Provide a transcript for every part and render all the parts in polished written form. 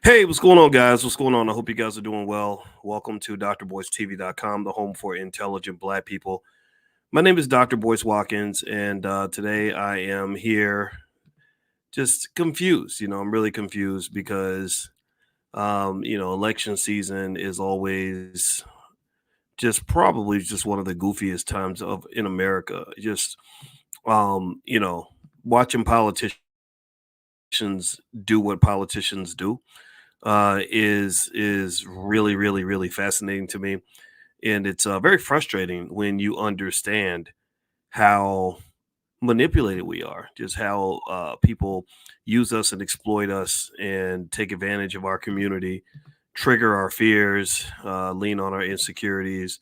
Hey, what's going on, guys? What's going on? I hope you guys are doing well. Welcome to drboycetv.com, the home for intelligent Black people. My name is Dr. Boyce Watkins, and today I am here just confused. I'm really confused because, election season is always just probably just one of the goofiest times of in America. Just, watching politicians do what politicians do is really, really, really fascinating to me, and it's very frustrating when you understand how manipulated we are, just how people use us and exploit us and take advantage of our community, trigger our fears, lean on our insecurities,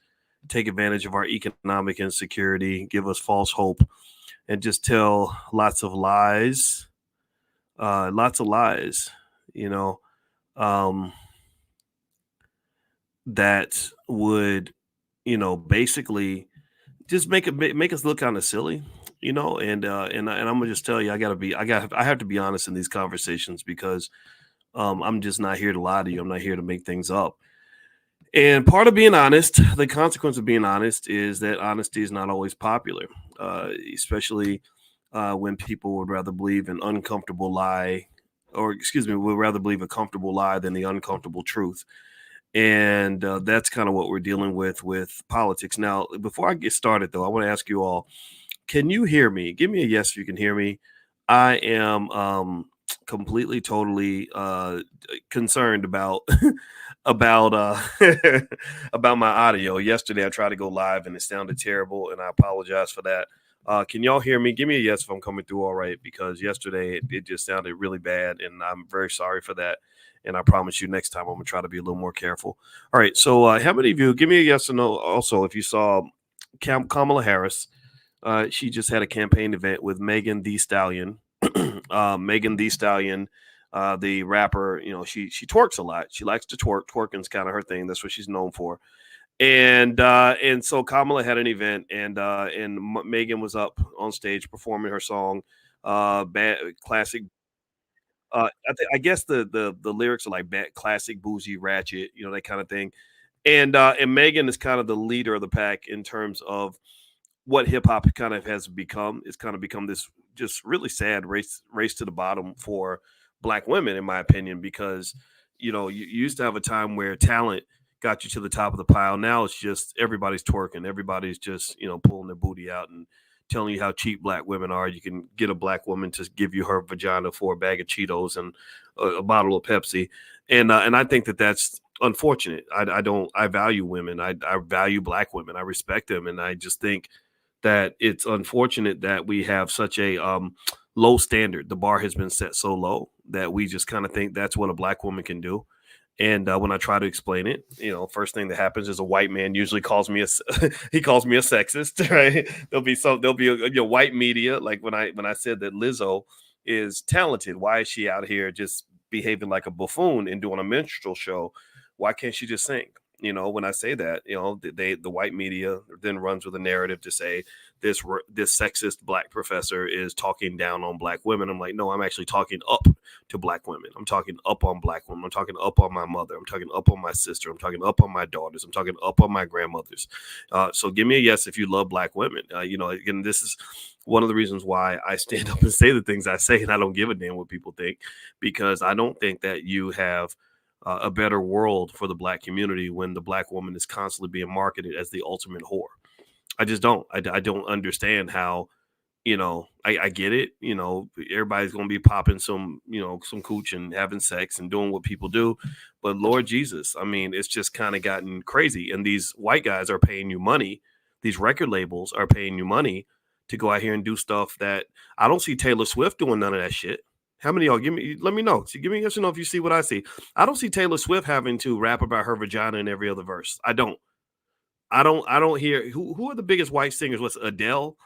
take advantage of our economic insecurity, give us false hope, and just tell lots of lies. You know, um, that would, basically just make us look kind of silly, and I'm gonna just tell you, I have to be honest in these conversations because I'm just not here to lie to you. I'm not here to make things up. And part of being honest, the consequence of being honest is that honesty is not always popular, especially when people would rather believe an uncomfortable lie, or excuse me, would rather believe a comfortable lie than the uncomfortable truth. And that's kind of what we're dealing with politics. Now, before I get started, though, I want to ask you all: can you hear me? Give me a yes if you can hear me. I am completely, totally concerned about about about my audio. Yesterday, I tried to go live and it sounded terrible, and I apologize for that. Can y'all hear me? Give me a yes if I'm coming through all right, because yesterday it just sounded really bad, and I'm very sorry for that. And I promise you, next time I'm gonna try to be a little more careful. All right. So, how many of you give me a yes or no? Also, if you saw Kamala Harris, she just had a campaign event with Megan Thee Stallion. Megan Thee Stallion, the rapper, she twerks a lot. She likes to twerk. Twerking's kind of her thing. That's what she's known for. And so Kamala had an event, and Megan was up on stage performing her song, bad classic. I guess the lyrics are like bad, classic, bougie, ratchet, that kind of thing. And Megan is kind of the leader of the pack in terms of what hip hop kind of has become. It's kind of become this just really sad race to the bottom for Black women, in my opinion, because you used to have a time where talent got you to the top of the pile. Now it's just everybody's twerking, everybody's just pulling their booty out and telling you how cheap Black women are. You can get a Black woman to give you her vagina for a bag of Cheetos and a bottle of Pepsi, and I think that that's unfortunate. I don't. I value women. I value Black women. I respect them, and I just think that it's unfortunate that we have such a low standard. The bar has been set so low that we just kind of think that's what a Black woman can do. And when I try to explain it, first thing that happens is a white man usually calls me he calls me a sexist, right? There'll be white media, like when I said that Lizzo is talented. Why is she out here just behaving like a buffoon and doing a minstrel show? Why can't she just sing? When I say that, the white media then runs with a narrative to say this sexist Black professor is talking down on Black women. I'm like, no, I'm actually talking up to Black women. I'm talking up on Black women. I'm talking up on my mother. I'm talking up on my sister. I'm talking up on my daughters. I'm talking up on my grandmothers. So give me a yes if you love Black women. Again, this is one of the reasons why I stand up and say the things I say, and I don't give a damn what people think, because I don't think that you have a better world for the Black community when the Black woman is constantly being marketed as the ultimate whore. I just don't. I don't understand how. I get it. Everybody's gonna be popping some cooch and having sex and doing what people do, but Lord Jesus, I mean, it's just kind of gotten crazy. And these white guys are paying you money. These record labels are paying you money to go out here and do stuff that I don't see Taylor Swift doing none of that shit. How many of y'all let me know. So give me a yes or no if you see what I see. I don't see Taylor Swift having to rap about her vagina in every other verse. I don't hear who are the biggest white singers. What's Adele?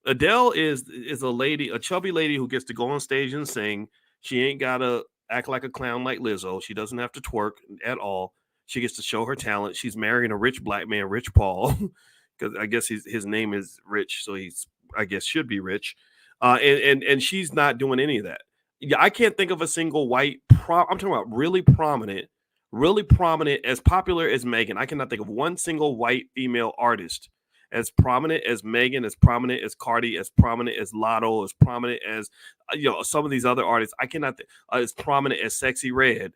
Adele is a lady, a chubby lady who gets to go on stage and sing. She ain't gotta act like a clown like Lizzo. She doesn't have to twerk at all. She gets to show her talent. She's marrying a rich Black man, Rich Paul, because I guess his name is Rich, so he's I guess should be rich. And she's not doing any of that. Yeah, I can't think of a single white I'm talking about really prominent, as popular as Megan. I cannot think of one single white female artist as prominent as Megan, as prominent as Cardi, as prominent as Lotto, as prominent as some of these other artists. I cannot as prominent as Sexy Red,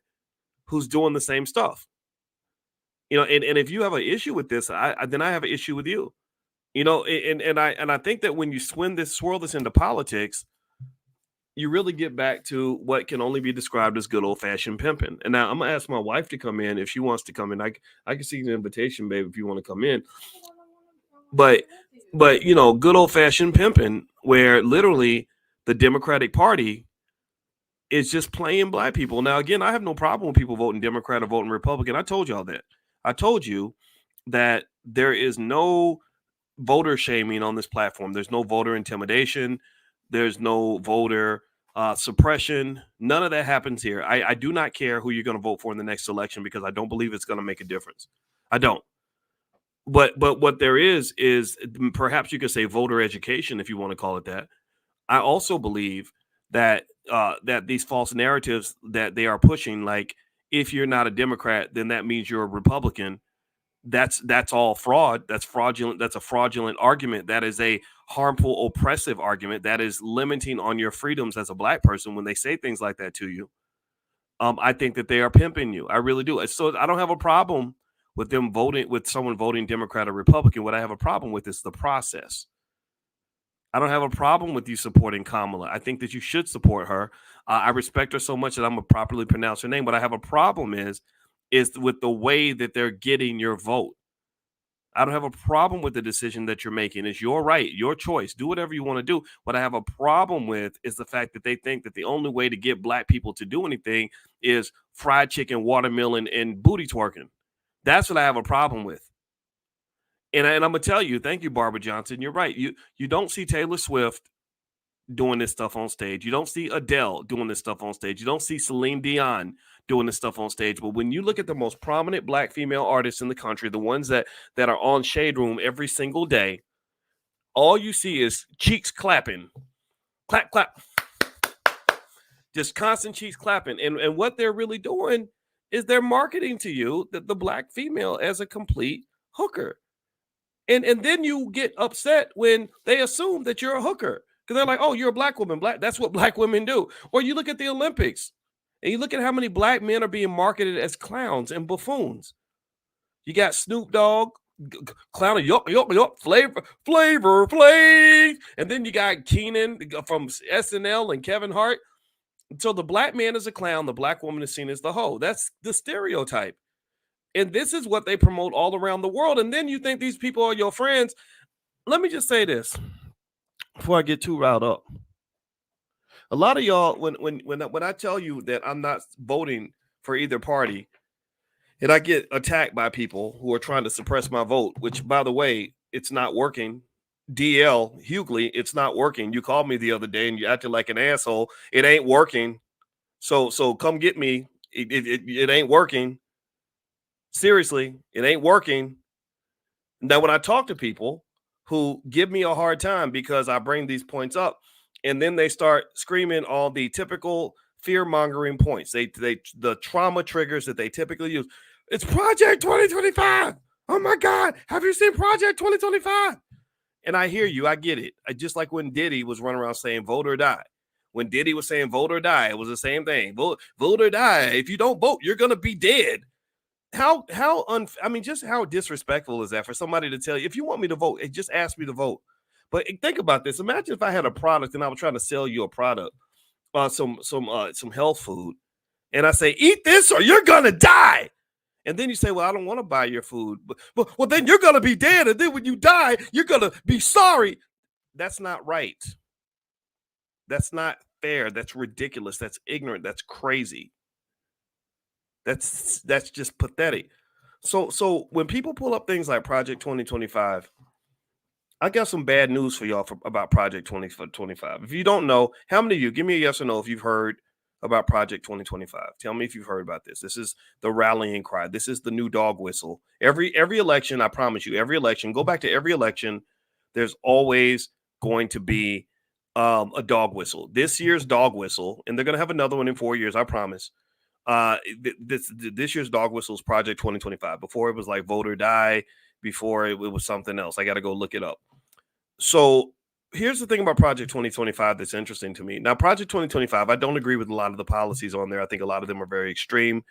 who's doing the same stuff. And if you have an issue with this, then I have an issue with you. And I think that when you swirl this into politics, you really get back to what can only be described as good old fashioned pimping. And now I'm gonna ask my wife to come in if she wants to come in. I can see the invitation, babe, if you want to come in. But good old fashioned pimping, where literally the Democratic Party is just playing black people. Now, again, I have no problem with people voting Democrat or voting Republican. I told y'all that. I told you that there is no voter shaming on this platform. There's no voter intimidation. There's no voter suppression. None of that happens here. I do not care who you're going to vote for in the next election because I don't believe it's going to make a difference. I don't. But what there is perhaps you could say voter education, if you want to call it that. I also believe that that these false narratives that they are pushing, like if you're not a Democrat, then that means you're a Republican. That's all fraud. That's fraudulent. That's a fraudulent argument. That is a harmful, oppressive argument. That is limiting on your freedoms as a black person when they say things like that to you. I think that they are pimping you. I really do. So I don't have a problem with someone voting Democrat or Republican. What I have a problem with is the process. I don't have a problem with you supporting Kamala. I think that you should support her. I respect her so much that I'm going to properly pronounce her name. What I have a problem is with the way that they're getting your vote. I don't have a problem with the decision that you're making. It's your right, your choice. Do whatever you want to do. What I have a problem with is the fact that they think that the only way to get black people to do anything is fried chicken, watermelon, and booty twerking. That's what I have a problem with. And I'm gonna tell you, thank you, Barbara Johnson. You're right. You don't see Taylor Swift doing this stuff on stage. You don't see Adele doing this stuff on stage. You don't see Celine Dion doing this stuff on stage. But when you look at the most prominent black female artists in the country, the ones that are on Shade Room every single day, all you see is cheeks clapping. Clap, clap. Just constant cheeks clapping. And what they're really doing is they're marketing to you that the black female as a complete hooker. And then you get upset when they assume that you're a hooker. Because they're like, oh, you're a black woman. That's what black women do. Or you look at the Olympics and you look at how many black men are being marketed as clowns and buffoons. You got Snoop Dogg, clown, yup, Flavor Flav. And then you got Keenan from SNL and Kevin Hart. So the black man is a clown. The black woman is seen as the hoe. That's the stereotype. And this is what they promote all around the world. And then you think these people are your friends. Let me just say this before I get too riled up. A lot of y'all, when I tell you that I'm not voting for either party, and I get attacked by people who are trying to suppress my vote, which, by the way, it's not working. DL Hughley, it's not working. You called me the other day and you acted like an asshole. It ain't working. So come get me. It ain't working. Seriously, it ain't working. Now, when I talk to people who give me a hard time because I bring these points up, and then they start screaming all the typical fear-mongering points, the trauma triggers that they typically use. It's Project 2025. Oh my God, have you seen Project 2025? And I hear you, I get it. Just like when Diddy was running around saying vote or die. When Diddy was saying vote or die, it was the same thing. Vote or die. If you don't vote, you're gonna be dead. Just how disrespectful is that for somebody to tell you, if you want me to vote, just ask me to vote. But think about this. Imagine if I had a product and I was trying to sell you a product, some health food, and I say, eat this or you're gonna die. And then you say, well, I don't want to buy your food. But well, then you're gonna be dead. And then when you die, you're gonna be sorry. That's not right. That's not fair. That's ridiculous. That's ignorant. That's crazy. That's just pathetic. So when people pull up things like Project 2025, I got some bad news for y'all about Project 2025. If you don't know, how many of you, give me a yes or no if you've heard about Project 2025. Tell me if you've heard about this. This is the rallying cry. This is the new dog whistle. Every election, I promise you, every election, go back to every election, there's always going to be a dog whistle. This year's dog whistle, and they're going to have another one in 4 years, I promise, This year's dog whistle is Project 2025. Before it was like Vote or Die. Before it was something else. I got to go look it up. So here's the thing about Project 2025 that's interesting to me. Now, Project 2025, I don't agree with a lot of the policies on there. I think a lot of them are very extreme.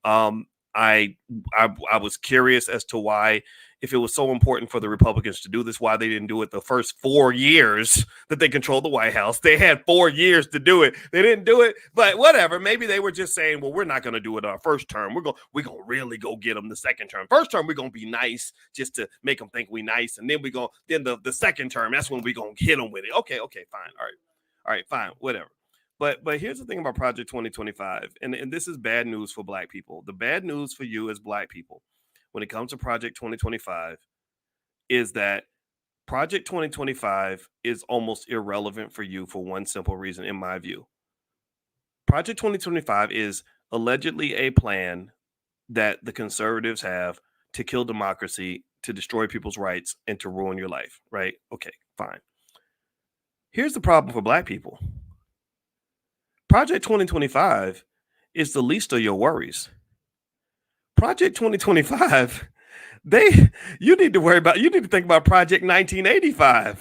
Um, I, I was curious as to why, if it was so important for the Republicans to do this, why they didn't do it the first 4 years that they controlled the White House. They had 4 years to do it. They didn't do it, but whatever. Maybe they were just saying, well, we're not going to do it our first term. We're going to really go get them the second term. First term, we're going to be nice just to make them think we nice. And then then the second term, that's when we're going to hit them with it. Okay, fine. All right, fine, whatever. But here's the thing about Project 2025, and this is bad news for Black people. The bad news for you as Black people when it comes to Project 2025 is that Project 2025 is almost irrelevant for you for one simple reason, in my view. Project 2025 is allegedly a plan that the conservatives have to kill democracy, to destroy people's rights, and to ruin your life, right? Okay, fine. Here's the problem for Black people. Project 2025 is the least of your worries. Project 2025, you need to think about Project 1985.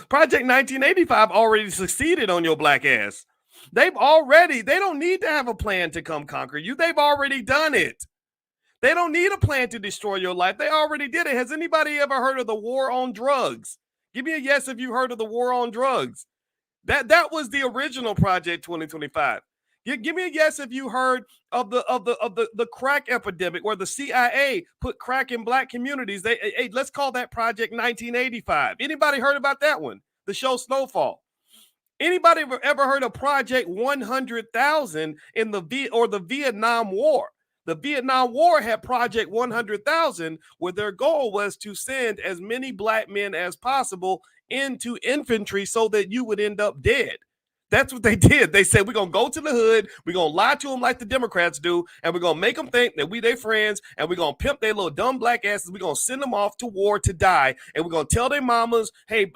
Project 1985 already succeeded on your Black ass. They don't need to have a plan to come conquer you. They've already done it. They don't need a plan to destroy your life. They already did it. Has anybody ever heard of the war on drugs? Give me a yes if you heard of the war on drugs. That was the original Project 2025. Give me a yes if you heard of the crack epidemic where the CIA put crack in Black communities. Let's call that Project 1985. Anybody heard about that one? The show Snowfall. Anybody ever heard of Project 100,000 in the Vietnam War? The Vietnam War had Project 100,000, where their goal was to send as many Black men as possible into infantry so that you would end up dead. That's what they did. They said, we're going to go to the hood, we're going to lie to them like the Democrats do, and we're going to make them think that we their friends, and we're going to pimp their little dumb Black asses. We're going to send them off to war to die, and we're going to tell their mamas, hey,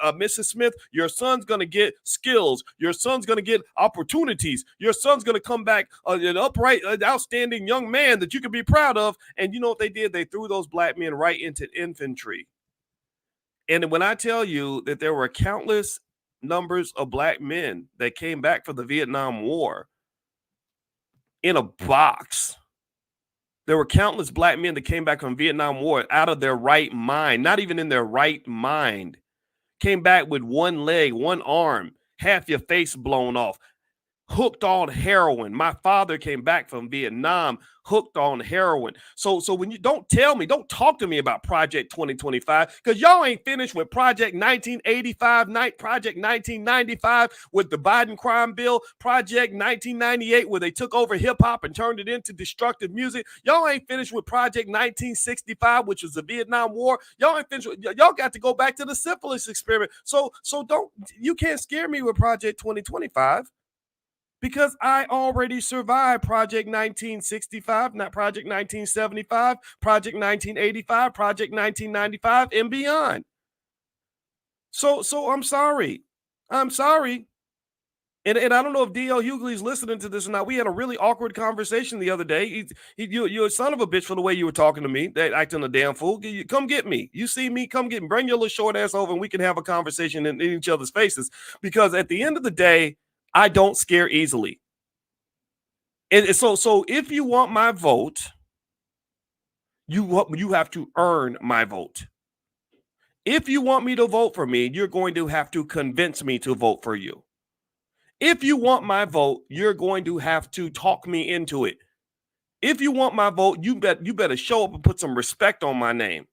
Mrs. Smith, your son's going to get skills. Your son's going to get opportunities. Your son's going to come back an upright, outstanding young man that you can be proud of. And you know what they did? They threw those Black men right into infantry. And when I tell you that there were countless numbers of Black men that came back from the Vietnam War in a box, there were countless Black men that came back from Vietnam War out of their right mind, not even in their right mind, came back with one leg, one arm, half your face blown off, hooked on heroin. My father came back from Vietnam hooked on heroin. So when you don't talk to me about Project 2025, because y'all ain't finished with Project 1985, Project 1995 with the Biden crime bill, Project 1998 where they took over hip hop and turned it into destructive music. Y'all ain't finished with Project 1965, which was the Vietnam War. Y'all ain't finished. Y'all got to go back to the syphilis experiment. So you can't scare me with Project 2025. Because I already survived Project 1965, not Project 1975, Project 1985, Project 1995, and beyond. So I'm sorry. I'm sorry. And I don't know if D.L. Hughley's listening to this or not. We had a really awkward conversation the other day. You're a son of a bitch for the way you were talking to me, that acting a damn fool. Come get me. You see me, come get me. Bring your little short ass over and we can have a conversation in each other's faces. Because at the end of the day, I don't scare easily. And so if you want my vote, you have to earn my vote. If you want me to vote for me, you're going to have to convince me to vote for you. If you want my vote, you're going to have to talk me into it. If you want my vote, you better show up and put some respect on my name.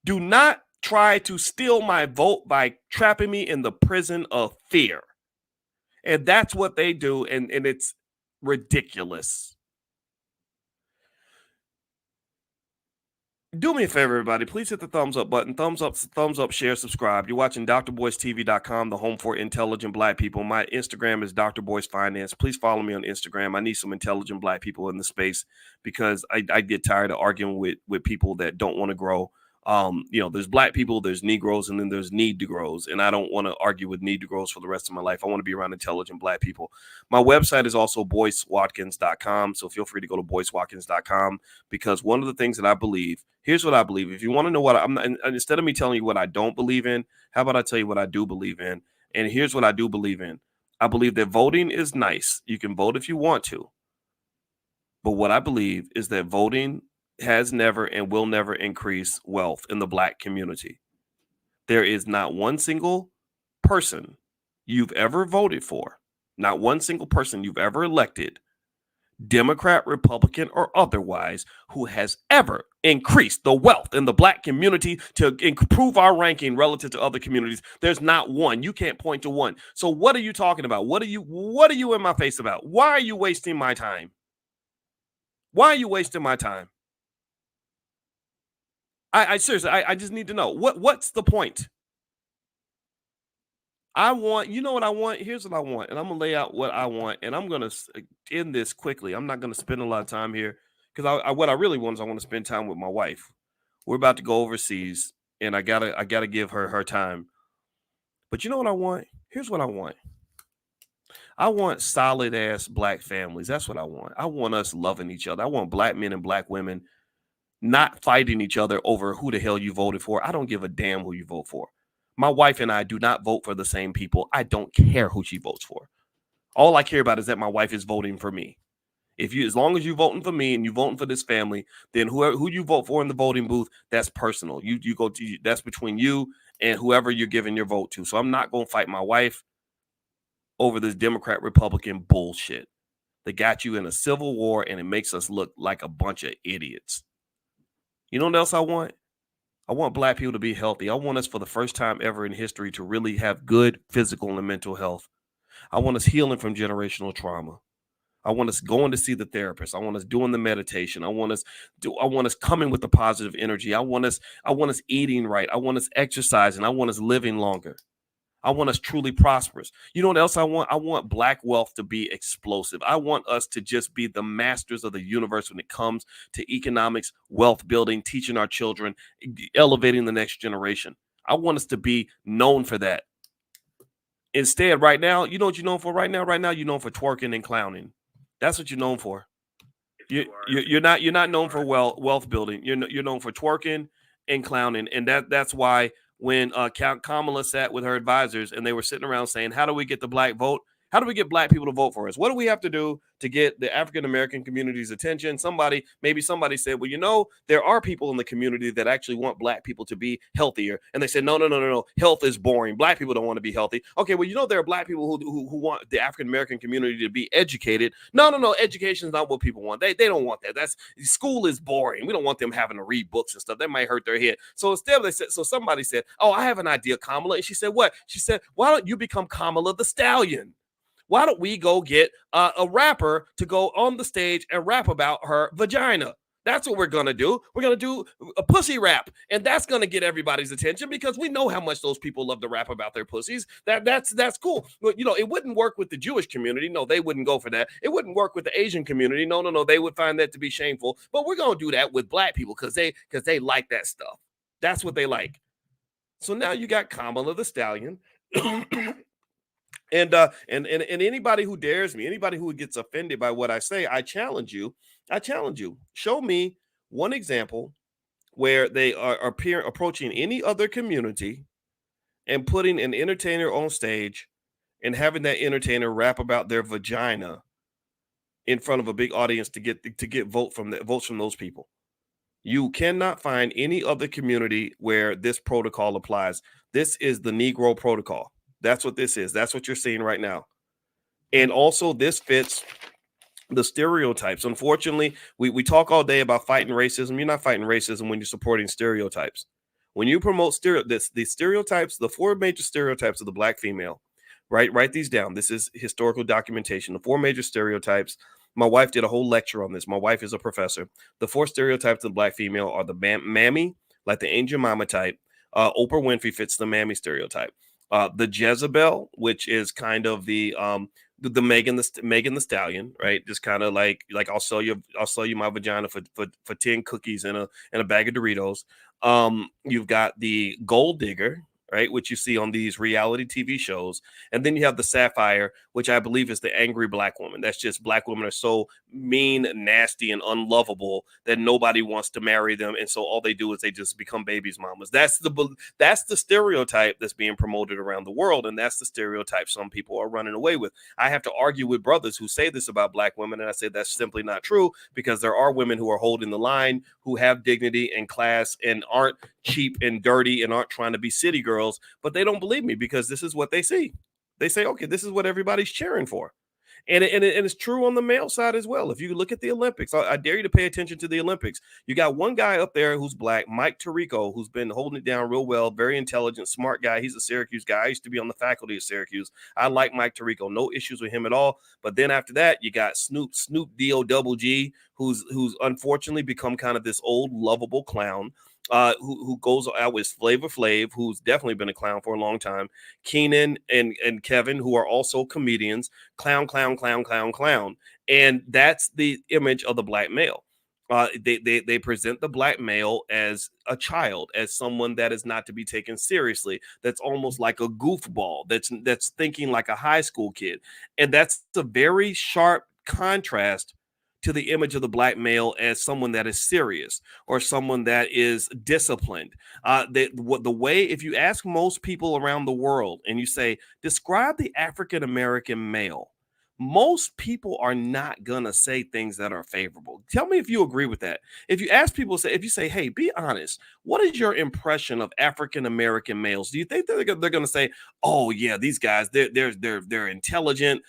Do not try to steal my vote by trapping me in the prison of fear. And that's what they do, and it's ridiculous. Do me a favor, everybody. Please hit the thumbs up button. Thumbs up, share, subscribe. You're watching drboycetv.com, the home for intelligent Black people. My Instagram is Dr. Boyce Finance. Please follow me on Instagram. I need some intelligent Black people in the space because I get tired of arguing with people that don't want to grow. There's black people, there's Negroes, and then there's need to grows. And I don't want to argue with need to grows for the rest of my life. I want to be around intelligent black people. My website is also boycewatkins.com. So feel free to go to boycewatkins.com, because one of the things that I believe, here's what I believe. If you want to know what I'm not, instead of me telling you what I don't believe in, how about I tell you what I do believe in? And here's what I do believe in. I believe that voting is nice. You can vote if you want to. But what I believe is that voting has never and will never increase wealth in the black community. There is not one single person you've ever voted for, not one single person you've ever elected, Democrat, Republican, or otherwise, who has ever increased the wealth in the black community to improve our ranking relative to other communities. There's not one. You can't point to one. So what are you talking about? What are you in my face about? Why are you wasting my time? Why are you wasting my time? I seriously, I just need to know what's the point. I want, you know what I want? Here's what I want, and I'm gonna lay out what I want, and I'm gonna end this quickly. I'm not gonna spend a lot of time here, because what I really want is I want to spend time with my wife. We're about to go overseas, and I gotta give her time. But you know what I want? Here's what I want. I want solid ass black families. That's what I want. I want us loving each other. I want black men and black women not fighting each other over who the hell you voted for. I don't give a damn who you vote for. My wife and I do not vote for the same people. I don't care who she votes for. All I care about is that my wife is voting for me. As long as you're voting for me and you're voting for this family, then who you vote for in the voting booth, that's personal. You go to, that's between you and whoever you're giving your vote to. So I'm not going to fight my wife over this Democrat Republican bullshit. They got you in a civil war, and it makes us look like a bunch of idiots. You know what else I want? I want black people to be healthy. I want us, for the first time ever in history, to really have good physical and mental health. I want us healing from generational trauma. I want us going to see the therapist. I want us doing the meditation. I want us coming with the positive energy. I want us eating right. I want us exercising. I want us living longer. I want us truly prosperous. You know what else I want? I want black wealth to be explosive. I want us to just be the masters of the universe when it comes to economics, wealth building, teaching our children, elevating the next generation. I want us to be known for that. Instead, right now, you know what you're known for right now? Right now, you're known for twerking and clowning. That's what you're known for. You're not known for wealth building. You're known for twerking and clowning, and that's why when Kamala sat with her advisors and they were sitting around saying, "How do we get the black vote? How do we get black people to vote for us? What do we have to do to get the African American community's attention?" Maybe somebody said, "Well, there are people in the community that actually want black people to be healthier." And they said, "No, no, no, no, no. Health is boring. Black people don't want to be healthy." Okay, well, there are black people who want the African American community to be educated. No, no, no. Education is not what people want. They don't want that. School is boring. We don't want them having to read books and stuff. That might hurt their head. So instead, somebody said, "Oh, I have an idea, Kamala." And she said, "What?" She said, "Why don't you become Kamala the Stallion? Why don't we go get a rapper to go on the stage and rap about her vagina? That's what we're going to do. We're going to do a pussy rap, and that's going to get everybody's attention because we know how much those people love to rap about their pussies. That's cool. But, it wouldn't work with the Jewish community. No, they wouldn't go for that. It wouldn't work with the Asian community. No, no, no. They would find that to be shameful. But we're going to do that with black people because they like that stuff. That's what they like. So now you got Kamala the Stallion. And anybody who dares me, anybody who gets offended by what I say, I challenge you. Show me one example where they are approaching any other community and putting an entertainer on stage and having that entertainer rap about their vagina in front of a big audience to get votes from those people. You cannot find any other community where this protocol applies. This is the Negro protocol. That's what this is. That's what you're seeing right now. And also, this fits the stereotypes. Unfortunately, we talk all day about fighting racism. You're not fighting racism when you're supporting stereotypes. When you promote the stereotypes, the four major stereotypes of the black female, right? Write these down. This is historical documentation. The four major stereotypes. My wife did a whole lecture on this. My wife is a professor. The four stereotypes of the black female are the mammy, like the angel mama type. Oprah Winfrey fits the mammy stereotype. The Jezebel, which is kind of the Megan the Stallion, right? Just kind of like I'll sell you my vagina for 10 cookies and a bag of Doritos. You've got the gold digger, right, which you see on these reality TV shows, and then you have the sapphire, which I believe is the angry black woman. That's just black women are so mean, nasty, and unlovable that nobody wants to marry them, and so all they do is they just become babies' mamas. That's the stereotype that's being promoted around the world, and that's the stereotype some people are running away with. I have to argue with brothers who say this about black women, and I say that's simply not true because there are women who are holding the line, who have dignity and class, and aren't cheap and dirty and aren't trying to be city girls, but they don't believe me because this is what they see. They say, okay, this is what everybody's cheering for. And it's true on the male side as well. If you look at the Olympics, I dare you to pay attention to the Olympics. You got one guy up there who's black, Mike Tirico, who's been holding it down real well, very intelligent, smart guy. He's a Syracuse guy. I used to be on the faculty at Syracuse. I like Mike Tirico, no issues with him at all. But then after that, you got Snoop D-O-double-G, who's unfortunately become kind of this old lovable clown. Who goes out with Flavor Flav, who's definitely been a clown for a long time. Keenan and Kevin, who are also comedians. Clown, clown, clown, clown, clown. And that's the image of the black male. They present the black male as a child, as someone that is not to be taken seriously. That's almost like a goofball. That's thinking like a high school kid, and that's a very sharp contrast to the image of the black male as someone that is serious or someone that is disciplined. The way, if you ask most people around the world and you say, describe the African American male, most people are not gonna say things that are favorable. Tell me if you agree with that. If you ask people, if you say, "Hey, be honest, what is your impression of African American males?" Do you think they're gonna say, "Oh yeah, these guys, they're intelligent,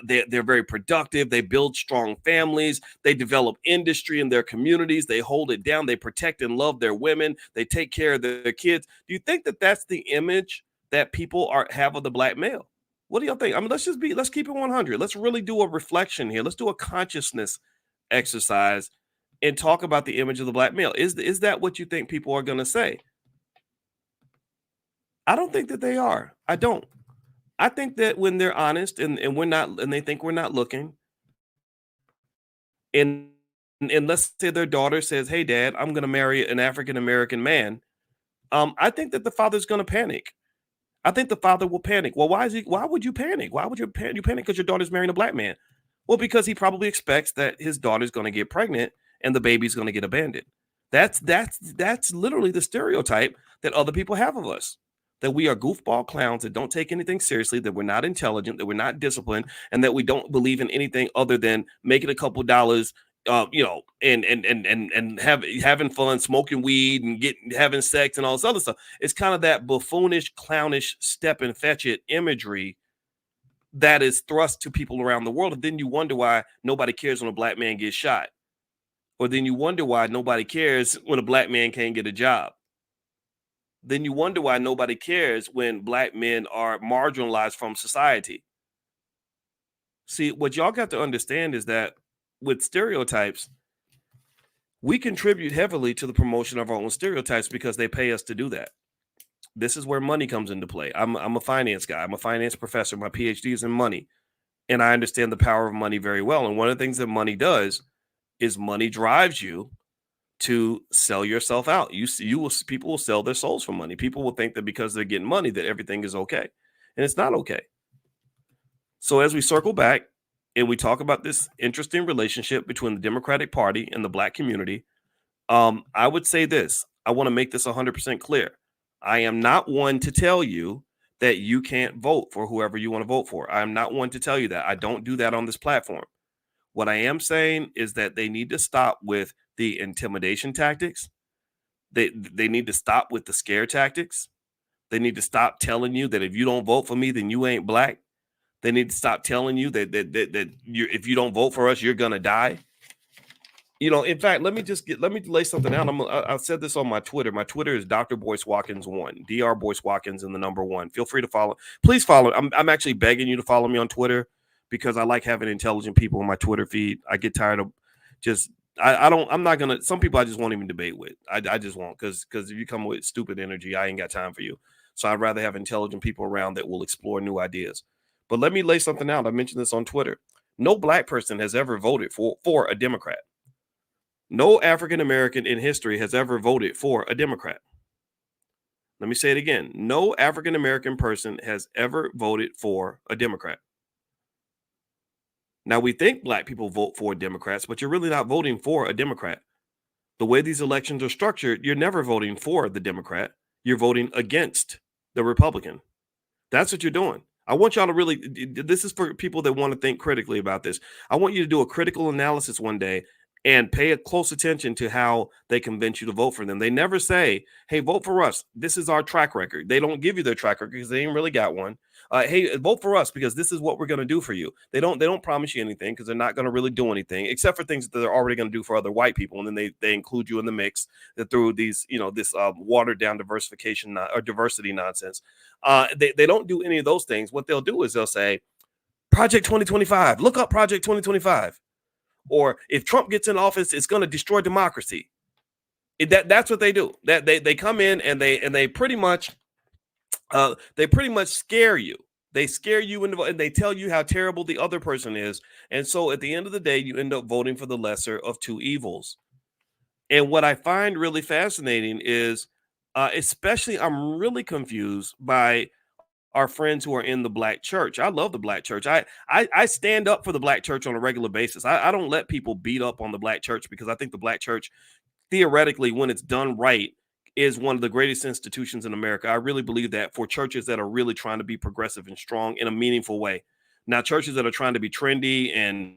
they're very productive, they build strong families, they develop industry in their communities, they hold it down, they protect and love their women, they take care of their kids"? Do you think that that's the image that people have of the black male? What do y'all think? I mean, let's keep it 100. Let's really do a reflection here. Let's do a consciousness exercise and talk about the image of the black male. Is that what you think people are going to say? I don't think that they are. I don't. I think that when they're honest and we're not, and they think we're not looking, and let's say their daughter says, "Hey, Dad, I'm going to marry an African American man," I think that the father's going to panic. I think the father will panic. Well, why would you panic? Why would you panic? You panic because your daughter's marrying a black man. Well, because he probably expects that his daughter's going to get pregnant and the baby's going to get abandoned. That's literally the stereotype that other people have of us. That we are goofball clowns that don't take anything seriously, that we're not intelligent, that we're not disciplined, and that we don't believe in anything other than making a couple dollars, and having fun, smoking weed, and having sex and all this other stuff. It's kind of that buffoonish, clownish, step and fetch it imagery that is thrust to people around the world. And then you wonder why nobody cares when a black man gets shot, or then you wonder why nobody cares when a black man can't get a job. Then you wonder why nobody cares when black men are marginalized from society. See, what y'all got to understand is that with stereotypes, we contribute heavily to the promotion of our own stereotypes because they pay us to do that. This is where money comes into play. I'm a finance guy. I'm a finance professor. My PhD is in money, and I understand the power of money very well. And one of the things that money does is money drives you to sell yourself out. People will sell their souls for money. People will think that because they're getting money that everything is okay, and it's not okay. So as we circle back and we talk about this interesting relationship between the Democratic Party and the black community, I would say this. I want to make this 100% clear. I am not one to tell you that you can't vote for whoever you want to vote for. I am not one to tell you that. I don't do that on this platform. What I am saying is that they need to stop with the intimidation tactics. They need to stop with the scare tactics. They need to stop telling you that if you don't vote for me, then you ain't black. They need to stop telling you that if you don't vote for us, you're gonna die. In fact, let me lay something out. I said this on my Twitter. My Twitter is Dr. Boyce Watkins 1, Dr. Boyce Watkins and the number 1. Feel free to follow. Please follow. I'm actually begging you to follow me on Twitter because I like having intelligent people on my Twitter feed. I get tired of just I'm not gonna. Some people I just won't even debate with. I just won't because if you come with stupid energy, I ain't got time for you. So I'd rather have intelligent people around that will explore new ideas. But let me lay something out. I mentioned this on Twitter. No black person has ever voted for a Democrat. No African American in history has ever voted for a Democrat. Let me say it again. No African American person has ever voted for a Democrat. Now, we think black people vote for Democrats, but you're really not voting for a Democrat. The way these elections are structured, you're never voting for the Democrat. You're voting against the Republican. That's what you're doing. I want y'all to really, this is for people that want to think critically about this. I want you to do a critical analysis one day and pay a close attention to how they convince you to vote for them. They never say, hey, vote for us. This is our track record. They don't give you their track record because they ain't really got one. Hey, vote for us because this is what we're going to do for you. They don't promise you anything because they're not going to really do anything except for things that they're already going to do for other white people. And then they include you in the mix through these, this watered down diversification or diversity nonsense. They don't do any of those things. What they'll do is they'll say, Project 2025, look up Project 2025. Or if Trump gets in office, it's going to destroy democracy. That's what they do. That they come in and they pretty much scare you. They scare you and they tell you how terrible the other person is. And so at the end of the day, you end up voting for the lesser of two evils. And what I find really fascinating is, especially, I'm really confused by our friends who are in the black church. I love the black church. I stand up for the black church on a regular basis. I don't let people beat up on the black church because I think the black church, theoretically, when it's done right, is one of the greatest institutions in America. I really believe that for churches that are really trying to be progressive and strong in a meaningful way. Now, churches that are trying to be trendy and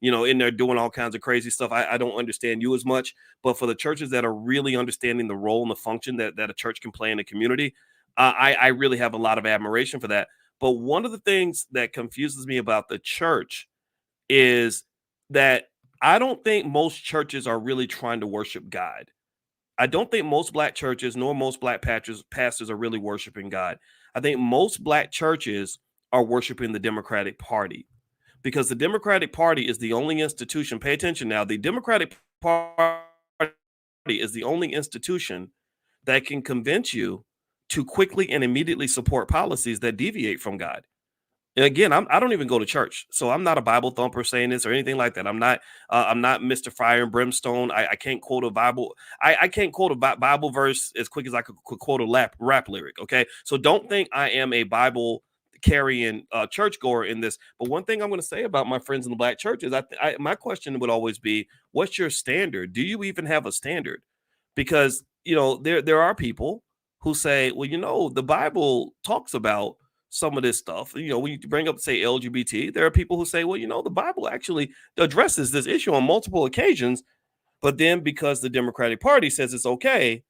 in there doing all kinds of crazy stuff, I don't understand you as much. But for the churches that are really understanding the role and the function that a church can play in a community, I really have a lot of admiration for that. But one of the things that confuses me about the church is that I don't think most churches are really trying to worship God. I don't think most black churches nor most black pastors are really worshiping God. I think most black churches are worshiping the Democratic Party because the Democratic Party is the only institution. Pay attention now. The Democratic Party is the only institution that can convince you to quickly and immediately support policies that deviate from God. And again, I don't even go to church, so I'm not a Bible thumper saying this or anything like that. I'm not Mr. Fire and Brimstone. I can't quote a Bible. I can't quote a Bible verse as quick as I could quote a rap lyric. Okay, so don't think I am a Bible carrying churchgoer in this. But one thing I'm going to say about my friends in the black church is my question would always be, what's your standard? Do you even have a standard? Because there are people who say, well, the Bible talks about some of this stuff. When you bring up, say, LGBT, there are people who say, well, the Bible actually addresses this issue on multiple occasions. But then because the Democratic Party says it's okay,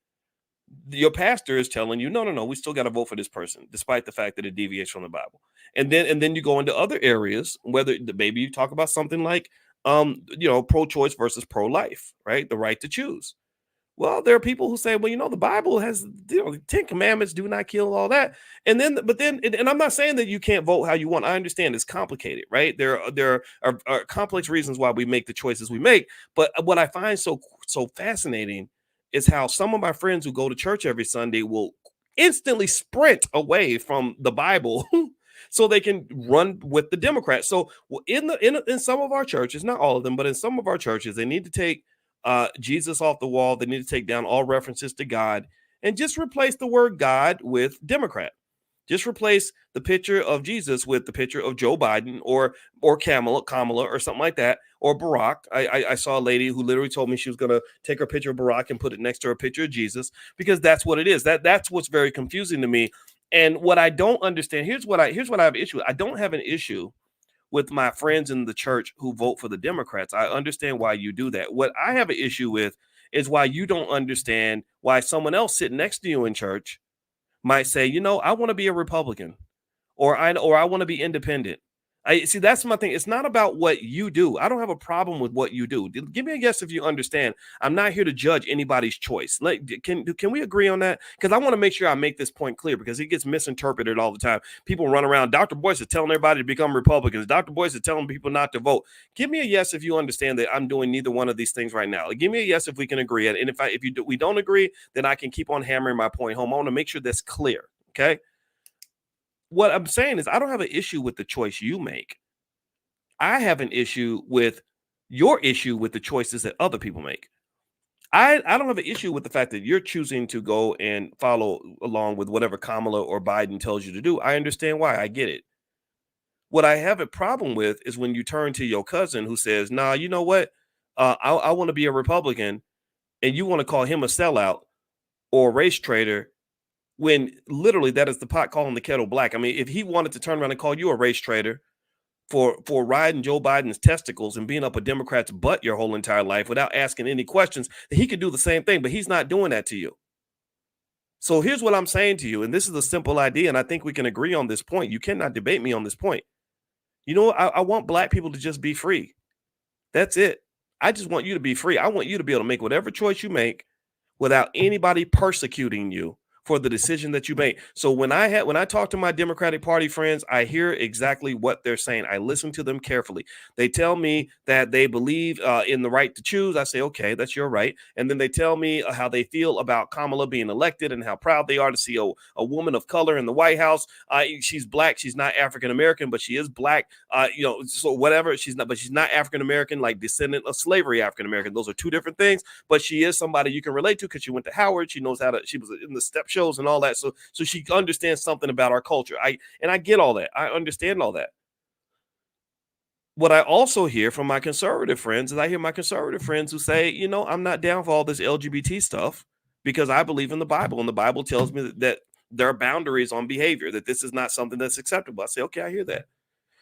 your pastor is telling you, no, we still got to vote for this person, despite the fact that it deviates from the Bible. And then you go into other areas, whether maybe you talk about something like, pro-choice versus pro-life, right? The right to choose. Well, there are people who say, well, the Bible has, 10 commandments, do not kill, all that. And I'm not saying that you can't vote how you want. I understand it's complicated, right? There are complex reasons why we make the choices we make. But what I find so fascinating is how some of my friends who go to church every Sunday will instantly sprint away from the Bible so they can run with the Democrats. So in some of our churches, not all of them, but in some of our churches, they need to take Jesus off the wall. They need to take down all references to God and just replace the word God with Democrat. Just replace the picture of Jesus with the picture of Joe Biden or Kamala or something like that, or Barack. I saw a lady who literally told me she was going to take her picture of Barack and put it next to her picture of Jesus, because that's what it is. That's what's very confusing to me. And what I don't understand, here's what I have an issue with. I don't have an issue with my friends in the church who vote for the Democrats. I understand why you do that. What I have an issue with is why you don't understand why someone else sitting next to you in church might say, I want to be a Republican, or I want to be independent. I see, that's my thing. It's not about what you do. I don't have a problem with what you do. Give me a yes if you understand. I'm not here to judge anybody's choice. Can we agree on that? Because I want to make sure I make this point clear, because it gets misinterpreted all the time. People run around. Dr. Boyce is telling everybody to become Republicans. Dr. Boyce is telling people not to vote. Give me a yes if you understand that I'm doing neither one of these things right now. Give me a yes if we can agree. And we don't agree, then I can keep on hammering my point home. I want to make sure that's clear. Okay. What I'm saying is, I don't have an issue with the choice you make. I have an issue with your issue with the choices that other people make. I don't have an issue with the fact that you're choosing to go and follow along with whatever Kamala or Biden tells you to do. I understand why. I get it. What I have a problem with is when you turn to your cousin who says, "Nah, you know what? I want to be a Republican," and you want to call him a sellout or a race traitor when literally that is the pot calling the kettle black. I mean, if he wanted to turn around and call you a race traitor for riding Joe Biden's testicles and being up a Democrat's butt your whole entire life without asking any questions, he could do the same thing, but he's not doing that to you. So here's what I'm saying to you, and this is a simple idea, and I think we can agree on this point. You cannot debate me on this point. You know what? I want black people to just be free. That's it. I just want you to be free. I want you to be able to make whatever choice you make without anybody persecuting you for the decision that you make. So when I talk to my Democratic Party friends, I hear exactly what they're saying. I listen to them carefully. They tell me that they believe in the right to choose. I say, okay, that's your right. And then they tell me how they feel about Kamala being elected and how proud they are to see a woman of color in the White House. She's black. She's not African American, but she is black. So whatever. She's not, but she's not African American, like descendant of slavery African American. Those are two different things. But she is somebody you can relate to because she went to Howard. She knows how to. She was in the step shows and all that. So she understands something about our culture. I get all that. I understand all that. What I also hear from my conservative friends is I hear my conservative friends who say, I'm not down for all this LGBT stuff because I believe in the Bible, and the Bible tells me that there are boundaries on behavior, that this is not something that's acceptable. I say, okay, I hear that.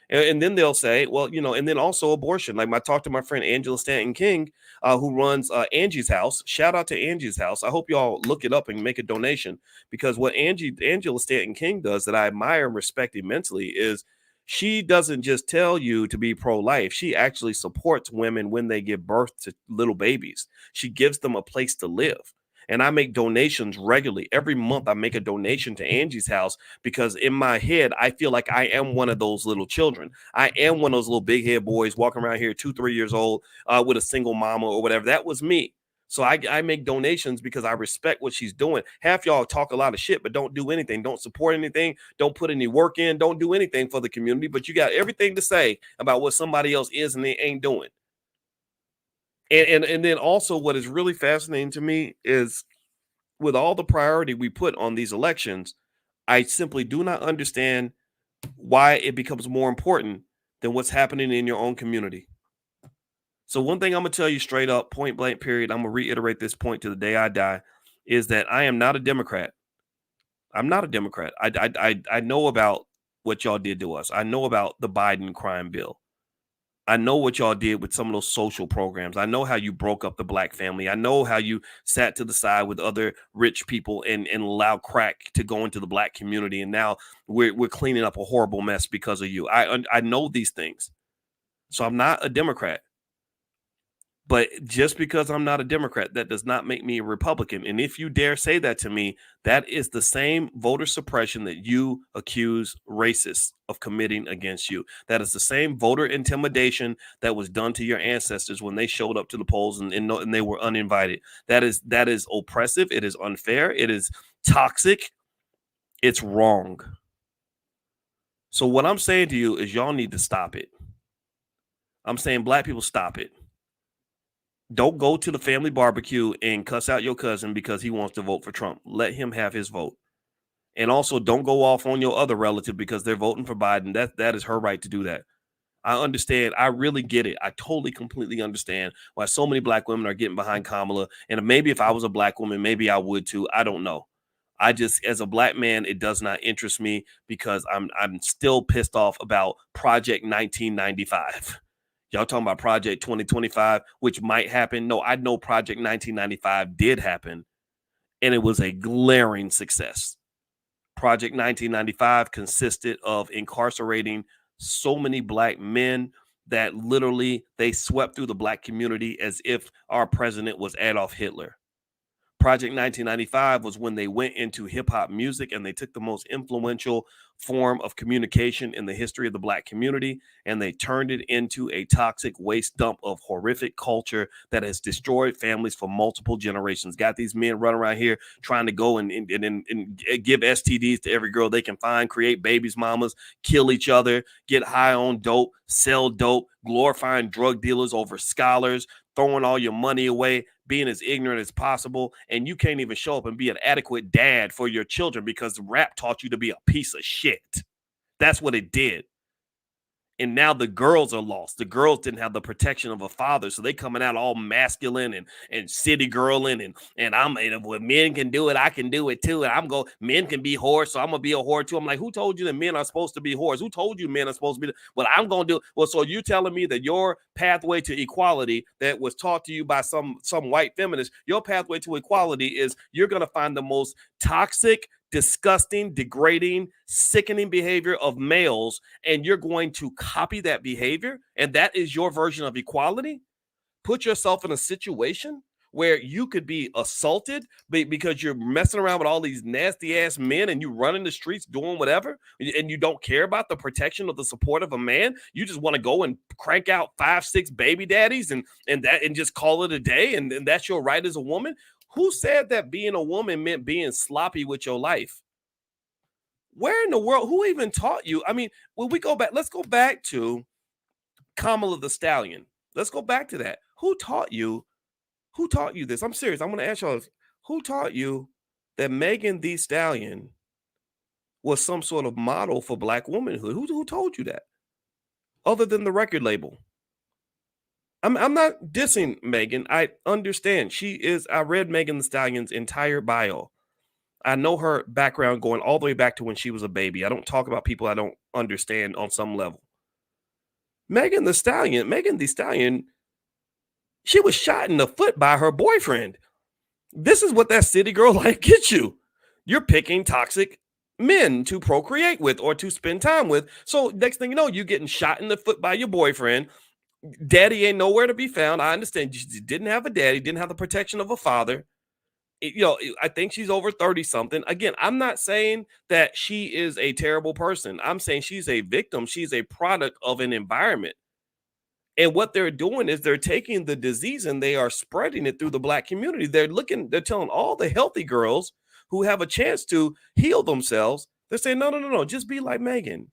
And then they'll say, well, and then also abortion. Like I talked to my friend Angela Stanton King, who runs Angie's House. Shout out to Angie's House. I hope y'all look it up and make a donation, because what Angela Stanton King does that I admire and respect immensely is she doesn't just tell you to be pro-life. She actually supports women when they give birth to little babies. She gives them a place to live. And I make donations regularly. Every month I make a donation to Angie's House because in my head, I feel like I am one of those little children. I am one of those little big head boys walking around here 2-3 years old with a single mama or whatever. That was me. So I make donations because I respect what she's doing. Half y'all talk a lot of shit, but don't do anything. Don't support anything. Don't put any work in. Don't do anything for the community. But you got everything to say about what somebody else is and they ain't doing. And then also what is really fascinating to me is with all the priority we put on these elections, I simply do not understand why it becomes more important than what's happening in your own community. So one thing I'm gonna tell you straight up, point blank, period. I'm gonna reiterate this point to the day I die, is that I am not a Democrat. I'm not a Democrat. I know about what y'all did to us. I know about the Biden crime bill. I know what y'all did with some of those social programs. I know how you broke up the black family. I know how you sat to the side with other rich people and allowed crack to go into the black community. And now we're cleaning up a horrible mess because of you. I know these things. So I'm not a Democrat. But just because I'm not a Democrat, that does not make me a Republican. And if you dare say that to me, that is the same voter suppression that you accuse racists of committing against you. That is the same voter intimidation that was done to your ancestors when they showed up to the polls and they were uninvited. That is oppressive. It is unfair. It is toxic. It's wrong. So what I'm saying to you is y'all need to stop it. I'm saying black people, stop it. Don't go to the family barbecue and cuss out your cousin because he wants to vote for Trump. Let him have his vote. And also don't go off on your other relative because they're voting for Biden. That is her right to do that. I understand. I really get it. I totally, completely understand why so many black women are getting behind Kamala. And maybe if I was a black woman, maybe I would too. I don't know. I just, as a black man, it does not interest me because I'm still pissed off about Project 1995. Y'all talking about Project 2025, which might happen. No, I know Project 1995 did happen, and it was a glaring success. Project 1995 consisted of incarcerating so many black men that literally they swept through the black community as if our president was Adolf Hitler. Project 1995 was when they went into hip hop music and they took the most influential form of communication in the history of the Black community, and they turned it into a toxic waste dump of horrific culture that has destroyed families for multiple generations. Got these men running around here trying to go and give STDs to every girl they can find, create babies mamas, kill each other, get high on dope, sell dope, glorifying drug dealers over scholars, throwing all your money away, being as ignorant as possible, and you can't even show up and be an adequate dad for your children because rap taught you to be a piece of shit. That's what it did. And now the girls are lost. The girls didn't have the protection of a father, so they coming out all masculine and city girling and I'm and when men can do it, I can do it too. And men can be whores, so I'm gonna be a whore too. I'm like, who told you that men are supposed to be whores? Who told you men are supposed to be? Well, I'm gonna do. Well, so you telling me that your pathway to equality that was taught to you by some white feminist, your pathway to equality is you're gonna find the most toxic, disgusting, degrading, sickening behavior of males, and you're going to copy that behavior, and that is your version of equality? Put yourself in a situation where you could be assaulted because you're messing around with all these nasty ass men and you run in the streets doing whatever, and you don't care about the protection of the support of a man. You just want to go and crank out 5-6 baby daddies and just call it a day, and that's your right as a woman. Who said that being a woman meant being sloppy with your life? Where in the world? Who even taught you? I mean, when we go back, let's go back to Kamala the Stallion. Let's go back to that. Who taught you? Who taught you this? I'm serious. I'm going to ask y'all this. Who taught you that Megan Thee Stallion was some sort of model for Black womanhood? Who told you that? Other than the record label. I'm not dissing Megan. I understand. I read Megan Thee Stallion's entire bio. I know her background going all the way back to when she was a baby. I don't talk about people I don't understand on some level. Megan Thee Stallion, she was shot in the foot by her boyfriend. This is what that city girl life gets you. You're picking toxic men to procreate with or to spend time with. So next thing you know, you're getting shot in the foot by your boyfriend. Daddy ain't nowhere to be found. I understand you didn't have a daddy, didn't have the protection of a father. I think she's over 30 something. Again, I'm not saying that she is a terrible person. I'm saying she's a victim. She's a product of an environment. And what they're doing is they're taking the disease and they are spreading it through the Black community. They're telling all the healthy girls who have a chance to heal themselves, they're saying, no, just be like Megan.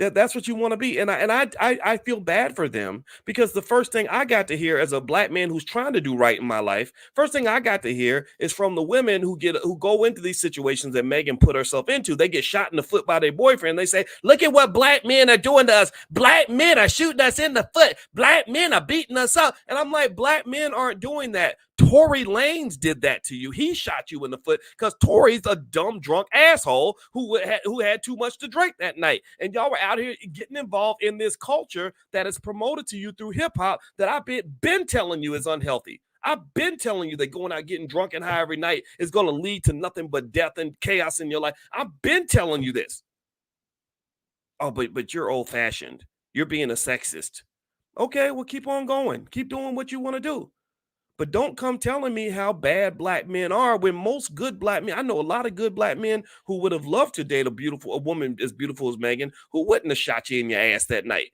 That's what you want to be. And I feel bad for them because the first thing I got to hear as a Black man who's trying to do right in my life, first thing I got to hear is from the women who go into these situations that Megan put herself into. They get shot in the foot by their boyfriend. They say, look at what Black men are doing to us. Black men are shooting us in the foot. Black men are beating us up. And I'm like, Black men aren't doing that. Tory Lanez did that to you. He shot you in the foot because Tory's a dumb, drunk asshole who had too much to drink that night. And y'all were out here getting involved in this culture that is promoted to you through hip hop that I've been telling you is unhealthy. I've been telling you that going out getting drunk and high every night is going to lead to nothing but death and chaos in your life. I've been telling you this. Oh, but you're old fashioned. You're being a sexist. Okay, well, keep on going. Keep doing what you want to do. But don't come telling me how bad Black men are when most good Black men, I know a lot of good Black men who would have loved to date a woman as beautiful as Megan, who wouldn't have shot you in your ass that night.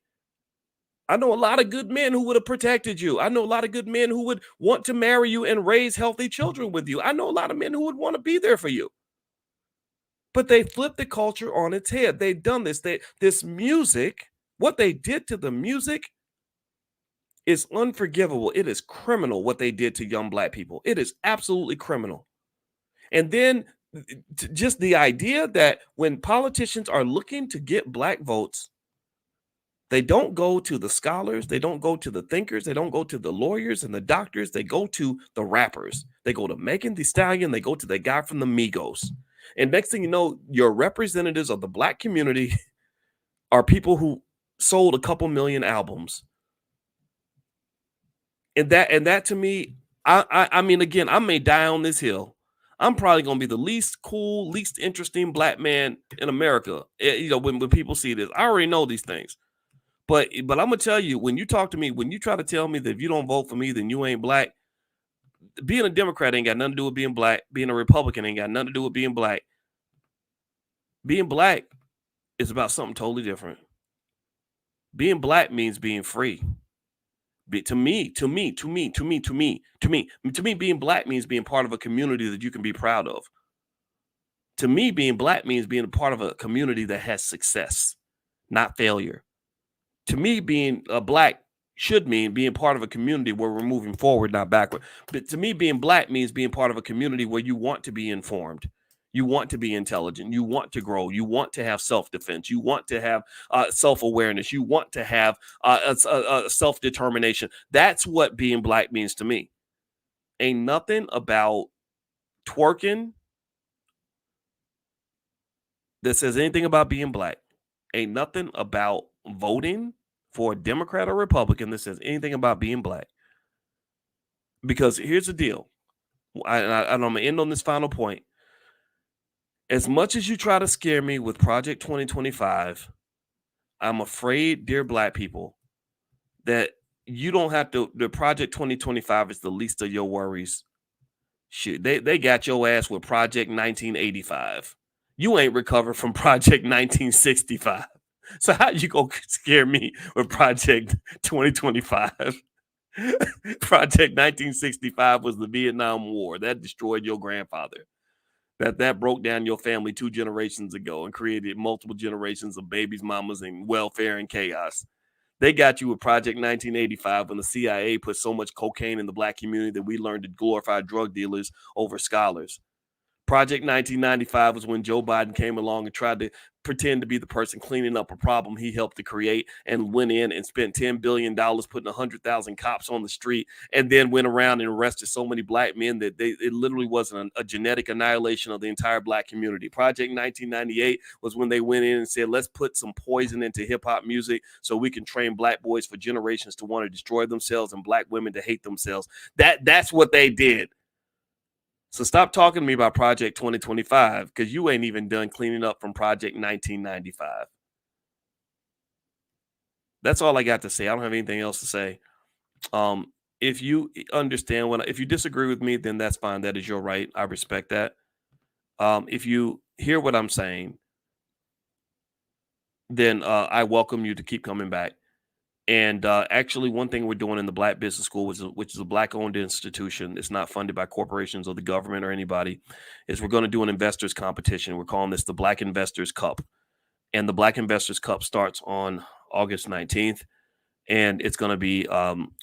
I know a lot of good men who would have protected you. I know a lot of good men who would want to marry you and raise healthy children with you. I know a lot of men who would want to be there for you. But they flipped the culture on its head. They've done this. This music, what they did to the music is unforgivable. It is criminal what they did to young Black people. It is absolutely criminal. And then just the idea that when politicians are looking to get Black votes, they don't go to the scholars, they don't go to the thinkers, they don't go to the lawyers and the doctors, they go to the rappers. They go to Megan Thee Stallion, they go to the guy from the Migos. And next thing you know, your representatives of the Black community are people who sold a couple million albums. And that to me, I mean, again, I may die on this hill. I'm probably gonna be the least cool, least interesting Black man in America. When people see this, I already know these things. But I'm gonna tell you, when you talk to me, when you try to tell me that if you don't vote for me, then you ain't Black. Being a Democrat ain't got nothing to do with being Black. Being a Republican ain't got nothing to do with being Black. Being black is about something totally different. Being black means being free. To me, being black means being part of a community that you can be proud of. To me, being black means being a part of a community that has success, not failure. To me, being a black should mean being part of a community where we're moving forward, not backward. But to me, being black means being part of a community where you want to be informed. You want to be intelligent. You want to grow. You want to have self-defense. You want to have self-awareness. You want to have self-determination. That's what being black means to me. Ain't nothing about twerking that says anything about being black. Ain't nothing about voting for a Democrat or Republican that says anything about being black. Because here's the deal. And I'm going to end on this final point. As much as you try to scare me with Project 2025, I'm afraid, dear black people, that you don't have to. The Project 2025 is the least of your worries. Shit, they got your ass with Project 1985. You ain't recovered from Project 1965. So how you gonna scare me with Project 2025? Project 1965 was the Vietnam War that destroyed your grandfather. That broke down your family 2 generations ago and created multiple generations of babies, mamas, and welfare and chaos. They got you with Project 1985 when the CIA put so much cocaine in the black community that we learned to glorify drug dealers over scholars. Project 1995 was when Joe Biden came along and tried to pretend to be the person cleaning up a problem he helped to create and went in and spent $10 billion putting 100,000 cops on the street and then went around and arrested so many black men that it literally wasn't a genetic annihilation of the entire black community. Project 1998 was when they went in and said, let's put some poison into hip hop music so we can train black boys for generations to want to destroy themselves and black women to hate themselves. That's what they did. So stop talking to me about Project 2025 because you ain't even done cleaning up from Project 1995. That's all I got to say. I don't have anything else to say. If you understand if you disagree with me, then that's fine. That is your right. I respect that. If you hear what I'm saying, then I welcome you to keep coming back. And actually, one thing we're doing in the Black Business School, which is a Black-owned institution, it's not funded by corporations or the government or anybody, is we're going to do an investors competition. We're calling this the Black Investors Cup. And the Black Investors Cup starts on August 19th. And it's going to be,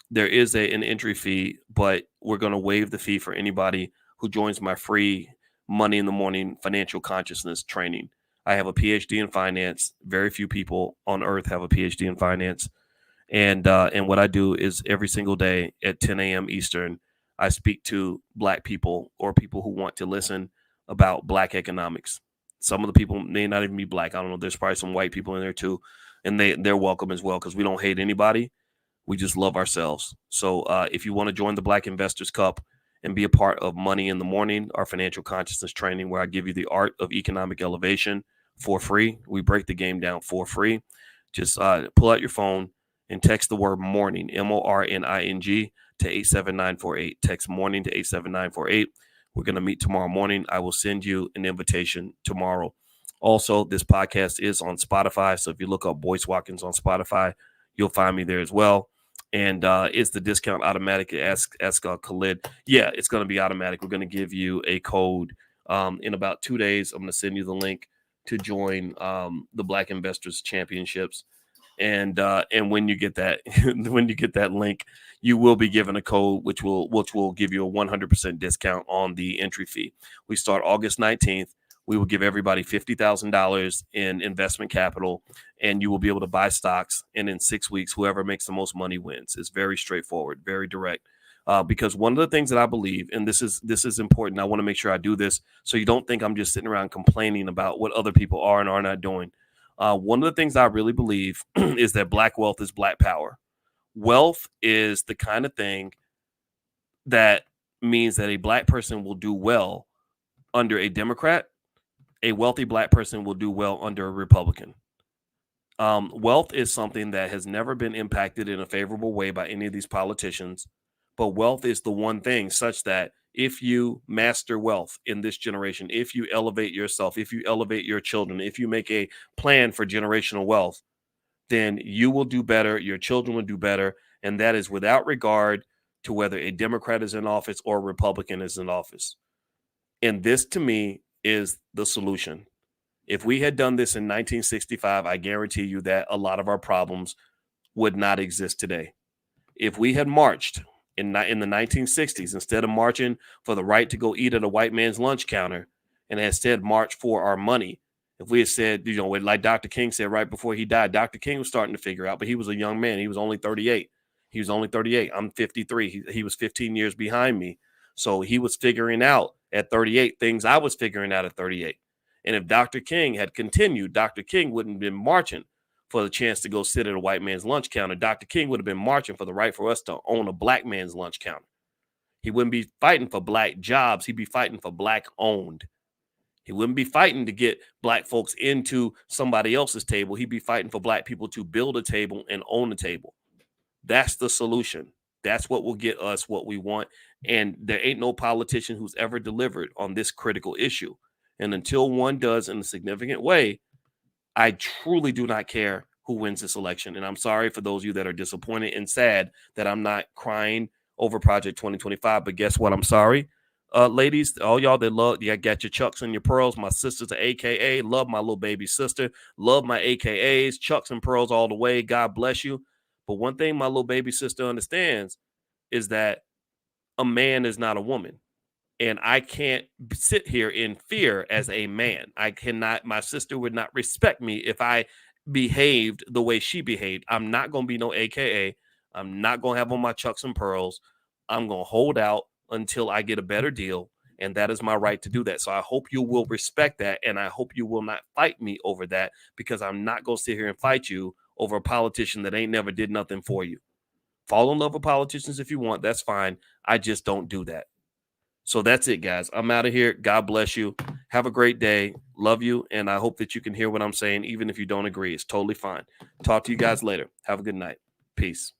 there is an entry fee, but we're going to waive the fee for anybody who joins my free Money in the Morning financial consciousness training. I have a PhD in finance. Very few people on earth have a PhD in finance. And what I do is every single day at 10 a.m. Eastern, I speak to black people or people who want to listen about black economics. Some of the people may not even be black. I don't know. There's probably some white people in there too. And they're welcome as well because we don't hate anybody. We just love ourselves. So if you want to join the Black Investors Cup and be a part of Money in the Morning, our financial consciousness training, where I give you the art of economic elevation for free. We break the game down for free. Just pull out your phone and text the word morning, MORNING, to 87948. Text morning to 87948. We're going to meet tomorrow morning. I will send you an invitation tomorrow. Also, this podcast is on Spotify. So if you look up Boyce Watkins on Spotify, you'll find me there as well. And is the discount automatic? Ask Khalid. Yeah, it's going to be automatic. We're going to give you a code in about 2 days. I'm going to send you the link to join the Black Investors Championships. And when you get that link, you will be given a code which will give you a 100% discount on the entry fee. We start August 19th. We will give everybody $50,000 in investment capital, and you will be able to buy stocks. And in 6 weeks, whoever makes the most money wins. It's very straightforward, very direct. Because one of the things that I believe, and this is important, I want to make sure I do this so you don't think I'm just sitting around complaining about what other people are and are not doing. One of the things I really believe is that black wealth is black power. Wealth is the kind of thing that means that a black person will do well under a Democrat. A wealthy black person will do well under a Republican. Wealth is something that has never been impacted in a favorable way by any of these politicians. But wealth is the one thing such that if you master wealth in this generation, if you elevate yourself, if you elevate your children, if you make a plan for generational wealth, then you will do better, your children will do better, and that is without regard to whether a Democrat is in office or a Republican is in office. And this, to me, is the solution. If we had done this in 1965, I guarantee you that a lot of our problems would not exist today. If we had marched in the 1960s, instead of marching for the right to go eat at a white man's lunch counter, and instead marched for our money, if we had said, like Dr. King said right before he died, Dr. King was starting to figure out, but he was a young man. He was only 38. He was only 38. I'm 53. He was 15 years behind me. So he was figuring out at 38 things I was figuring out at 38. And if Dr. King had continued, Dr. King wouldn't have been marching for the chance to go sit at a white man's lunch counter. Dr. King would have been marching for the right for us to own a black man's lunch counter. He wouldn't be fighting for black jobs. He'd be fighting for black owned. He wouldn't be fighting to get black folks into somebody else's table. He'd be fighting for black people to build a table and own a table. That's the solution. That's what will get us what we want. And there ain't no politician who's ever delivered on this critical issue. And until one does in a significant way, I truly do not care who wins this election. And I'm sorry for those of you that are disappointed and sad that I'm not crying over Project 2025. But guess what? I'm sorry. Ladies, all y'all that love, you got your chucks and your pearls. My sister's an AKA. Love my little baby sister. Love my AKAs. Chucks and pearls all the way. God bless you. But one thing my little baby sister understands is that a man is not a woman. And I can't sit here in fear as a man. I cannot, my sister would not respect me if I behaved the way she behaved. I'm not going to be no AKA. I'm not going to have on my chucks and pearls. I'm going to hold out until I get a better deal. And that is my right to do that. So I hope you will respect that. And I hope you will not fight me over that, because I'm not going to sit here and fight you over a politician that ain't never did nothing for you. Fall in love with politicians if you want. That's fine. I just don't do that. So that's it, guys. I'm out of here. God bless you. Have a great day. Love you. And I hope that you can hear what I'm saying, even if you don't agree. It's totally fine. Talk to you guys later. Have a good night. Peace.